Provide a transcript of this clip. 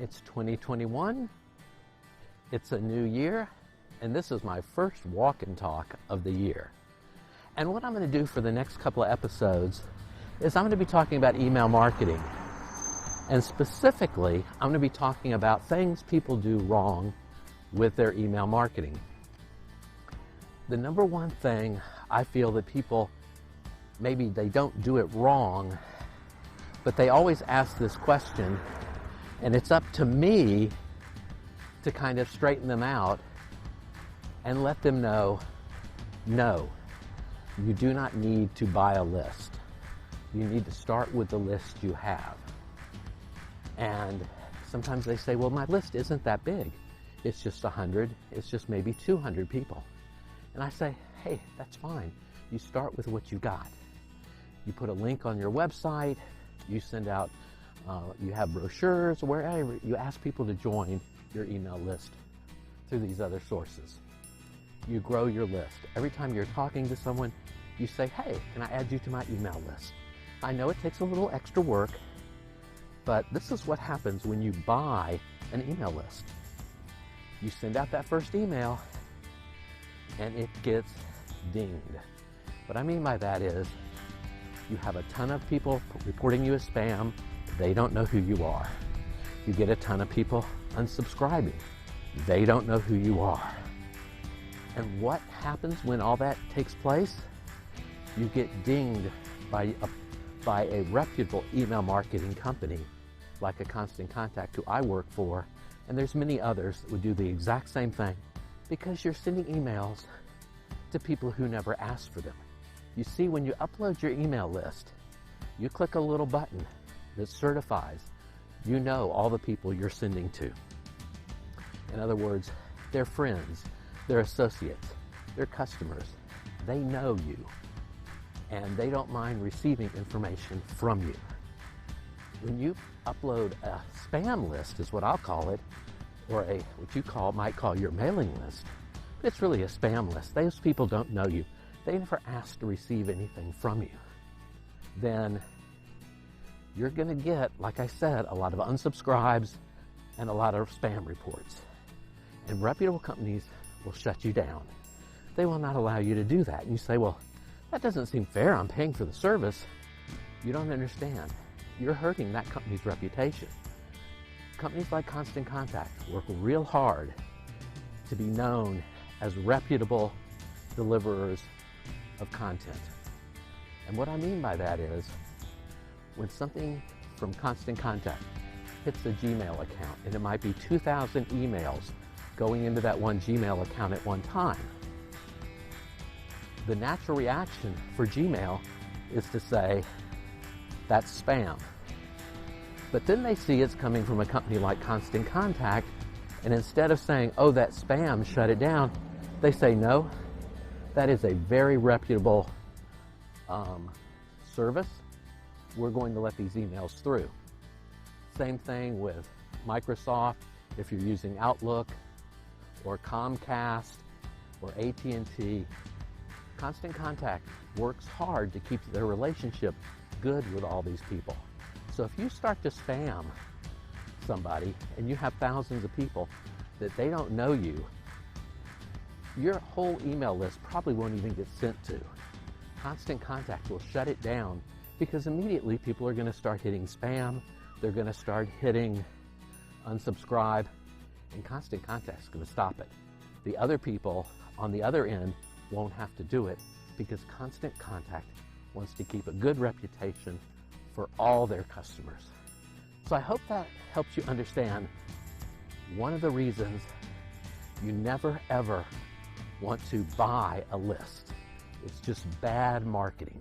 It's 2021, it's a new year, and this is my first walk and talk of the year. And what I'm going to do for the next couple of episodes is I'm going to be talking about email marketing. And specifically, I'm going to be talking about things people do wrong with their email marketing. The number one thing I feel that people, maybe they don't do it wrong, but they always ask this question, and it's up to me to kind of straighten them out and let them know, no, you do not need to buy a list. You need to start with the list you have. And sometimes they say, well, my list isn't that big. It's just 100, it's just maybe 200 people. And I say, hey, that's fine. You start with what you got. You put a link on your website, you send out, you have brochures, wherever, you ask people to join your email list through these other sources. You grow your list. Every time you're talking to someone, you say, hey, can I add you to my email list? I know it takes a little extra work, but this is what happens when you buy an email list. You send out that first email, and it gets dinged. What I mean by that is, you have a ton of people reporting you as spam. They don't know who you are. You get a ton of people unsubscribing. They don't know who you are. And what happens when all that takes place? You get dinged by a reputable email marketing company like a Constant Contact, who I work for, and there's many others that would do the exact same thing, because you're sending emails to people who never asked for them. You see, when you upload your email list, you click a little button that certifies you know all the people you're sending to. In other words, their friends, their associates, their customers, they know you, and they don't mind receiving information from you. When you upload a spam list, is what I'll call it, or what you might call your mailing list, but it's really a spam list. Those people don't know you. They never asked to receive anything from you. Then you're going to get, like I said, a lot of unsubscribes and a lot of spam reports. And reputable companies will shut you down. They will not allow you to do that. And you say, well, that doesn't seem fair. I'm paying for the service. You don't understand. You're hurting that company's reputation. Companies like Constant Contact work real hard to be known as reputable deliverers of content. And what I mean by that is, when something from Constant Contact hits a Gmail account, and it might be 2,000 emails going into that one Gmail account at one time, the natural reaction for Gmail is to say, that's spam. But then they see it's coming from a company like Constant Contact, and instead of saying, oh, that's spam, shut it down, they say, no, that is a very reputable service. We're going to let these emails through. Same thing with Microsoft, if you're using Outlook, or Comcast, or AT&T. Constant Contact works hard to keep their relationship good with all these people. So if you start to spam somebody, and you have thousands of people that they don't know you, your whole email list probably won't even get sent to. Constant Contact will shut it down, because immediately people are going to start hitting spam, they're going to start hitting unsubscribe, and Constant Contact is going to stop it. The other people on the other end won't have to do it, because Constant Contact wants to keep a good reputation for all their customers. So I hope that helps you understand one of the reasons you never ever want to buy a list. It's just bad marketing.